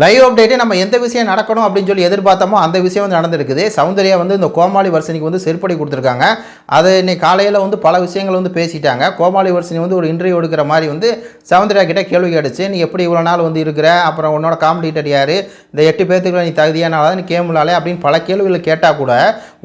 Live update நம்ம எந்த விஷயம் நடக்கணும் அப்படின்னு சொல்லி எதிர்பார்த்தோமோ அந்த விஷயம் வந்து நடந்திருக்குது. சௌந்தர்யா வந்து இந்த கோமாளி வர்ஷினிக்கு வந்து செருப்படி கொடுத்துருக்காங்க. அது இன்னைக்கு காலையில் வந்து பல விஷயங்கள் வந்து பேசிட்டாங்க. கோமாளி வர்ஷினி வந்து ஒரு இன்டர்வியூ எடுக்கிற மாதிரி வந்து சௌந்தர்யா கிட்ட கேள்வி கேட்டுச்சு. நீ எப்படி இவ்வளோ நாள் வந்து இருக்கிற, அப்புறம் உன்னோட காம்படிட்டர் யார், இந்த 8 பேர்த்துக்குள்ள நீ தகுதியான நீ கேமுலாலே அப்படின்னு பல கேள்விகள் கேட்டால் கூட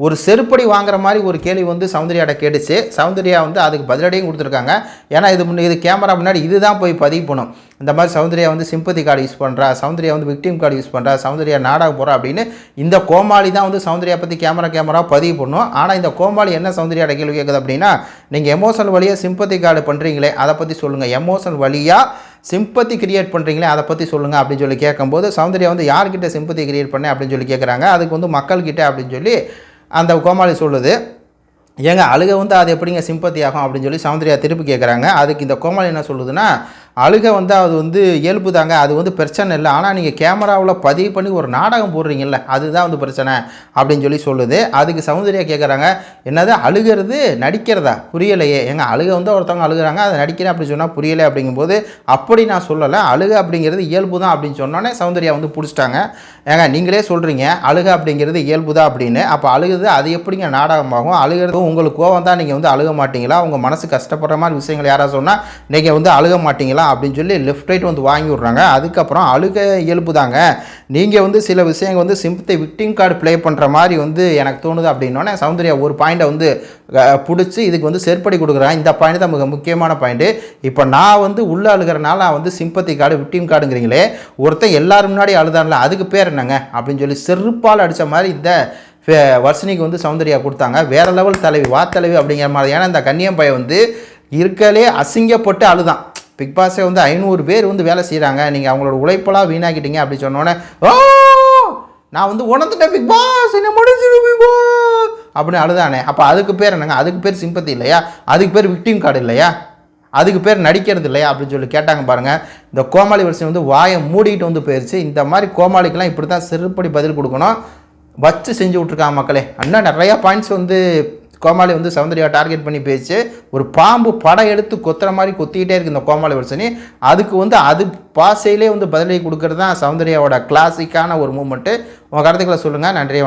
ஒரு செருப்படி வாங்குற மாதிரி ஒரு கேள்வி வந்து சௌந்தர்யாட்ட கேட்டுச்சு. சௌந்தர்யா வந்து அதுக்கு பதிலடியும் கொடுத்துருக்காங்க. ஏன்னா இது கேமரா முன்னாடி இதுதான் போய் பதிவு பண்ணும். இந்த மாதிரி சௌந்தர்யா வந்து சிம்பத்தி கார்டு யூஸ் பண்ணுறா, சௌந்தர்யா வந்து விக்டிம் கார்டு யூஸ் பண்ணுறா, சௌந்தர்யா நாடகம் போகிறா அப்படின்னு இந்த கோமாளி தான் வந்து சௌந்தர்யா பற்றி கேமரா பதிவு பண்ணும். ஆனால் இந்த கோமாளி என்ன சௌந்தர்யாட கேள்வி கேட்குது அப்படின்னா, நீங்கள் எமோஷனல் வழியாக சிம்பத்தி கார்டு பண்ணுறீங்களே அதை பற்றி சொல்லுங்கள், எமோஷனல் வழியாக சிம்பத்தி கிரியேட் பண்ணுறீங்களே அதை பற்றி சொல்லுங்கள் அப்படின்னு சொல்லி கேட்கும்போது சௌந்தர்யா வந்து யார்கிட்ட சிம்பத்தி கிரியேட் பண்ணேன் அப்படின்னு சொல்லி கேட்குறாங்க. அதுக்கு வந்து மக்கள்கிட்ட அப்படின்னு சொல்லி அந்த கோமாளி சொல்லுது. ஏங்க அழுகை வந்து அது எப்படிங்க சிம்பத்தி ஆகும் அப்படின்னு சொல்லி சௌந்தர்யா திருப்பி கேட்குறாங்க. அதுக்கு இந்த கோமாளி என்ன சொல்லுதுன்னா, அழுகை வந்து அது வந்து இயல்பு தாங்க, அது வந்து பிரச்சனை இல்லை, ஆனால் நீங்கள் கேமராவில் பதிவு பண்ணி ஒரு நாடகம் போடுறீங்கல்ல அதுதான் வந்து பிரச்சனை அப்படின்னு சொல்லி சொல்லுது. அதுக்கு சௌந்தர்யா கேட்குறாங்க, என்னது அழுகிறது நடிக்கிறதா, புரியலையே, ஏங்க அழுகை வந்து ஒருத்தவங்க அழுகிறாங்க அதை நடிக்கிறேன் அப்படின்னு சொன்னால் புரியலை அப்படிங்கும்போது, அப்படி நான் சொல்லலை, அழுகை அப்படிங்கிறது இயல்பு தான் அப்படின்னு சொன்னோன்னே சௌந்தர்யா வந்து பிடிச்சிட்டாங்க. ஏங்க நீங்களே சொல்கிறீங்க அழுகை அப்படிங்கிறது இயல்பு தான் அப்படின்னு, அப்போ அழுகுது அது எப்படிங்க நாடகமாகும், அழுகிறது உங்களுக்கு கோவம் தான், நீங்கள் வந்து அழுக மாட்டீங்களா, உங்கள் மனசு கஷ்டப்படுற மாதிரி விஷயங்கள் யாராவது சொன்னால் நீங்கள் வந்து அழுக மாட்டீங்களா அப்படின்னு சொல்லி லெஃப்ட் ரைட் வந்து வாங்கி விட்றாங்க. அதுக்கப்புறம் அழுகை இயல்பு தாங்க, நீங்கள் வந்து சில விஷயங்கள் வந்து சிம்பத்தை விக்டிம் கார்டு ப்ளே பண்ணுற மாதிரி வந்து எனக்கு தோணுது அப்படின்னோடனே சௌந்தர்யா ஒரு பாயிண்ட்டை வந்து பிடிச்சி இதுக்கு வந்து செருப்படி கொடுக்குறாங்க. இந்த பாயிண்ட் தான் மிக முக்கியமான பாயிண்ட்டு. இப்போ நான் வந்து உள்ளே அழுகிறனால நான் வந்து சிம்பத்தி கார்டு விக்டிம் கார்டுங்கிறீங்களே, ஒருத்தன் எல்லாரும் முன்னாடி அழுதான்ல அதுக்கு பேர் என்னங்க அப்படின்னு சொல்லி செருப்பால் அடித்த மாதிரி இந்த வர்ஷினிக்கு வந்து சௌந்தர்யா கொடுத்தாங்க. வேறு லெவல் தலைவி வாத்தலைவி அப்படிங்கிற மாதிரி. ஏன்னா இந்த கன்னியம் பையன் வந்து இருக்கலே அசிங்கப்பட்டு அழுதான். பிக் பாஸே வந்து 500 பேர் வந்து வேலை செய்கிறாங்க, நீங்கள் அவங்களோட உழைப்பெல்லாம் வீணாக்கிட்டீங்க அப்படி சொன்னோன்னே நான் வந்து உணர்ந்துட்டேன் பிக் பாஸ் என்ன முடிஞ்சிடும் பிக் பாஸ் அப்படின்னு அழுதானே. அப்போ அதுக்கு பேர் என்னங்க, அதுக்கு பேர் சிம்பத்தி இல்லையா, அதுக்கு பேர் விக்டிம் கார்டு இல்லையா, அதுக்கு பேர் நடிக்கிறது இல்லையா அப்படின்னு சொல்லி கேட்டாங்க பாருங்கள். இந்த கோமாளி வருஷம் வந்து வாயை மூடிட்டு வந்து போயிடுச்சு. இந்த மாதிரி கோமாளிக்கெல்லாம் இப்படி தான் செருப்படி பதில் கொடுக்கணும், வச்சு செஞ்சு விட்ருக்காங்க மக்களே. இன்னும் நிறையா பாயிண்ட்ஸ் வந்து கோமாளி வந்து சௌந்தர்யா டார்கெட் பண்ணி பேச்சு, ஒரு பாம்பு படம் எடுத்து கொத்துற மாதிரி கொத்திக்கிட்டே இருக்குது இந்த கோமாளி வர்ஷினி. அதுக்கு வந்து அது பாசையிலே வந்து பதிலடி கொடுக்கறது தான் சௌந்தர்யாவோட கிளாசிக்கான ஒரு மூமெண்ட்டு. உங்கள் கருத்துக்களை சொல்லுங்கள். நன்றி, வணக்கம்.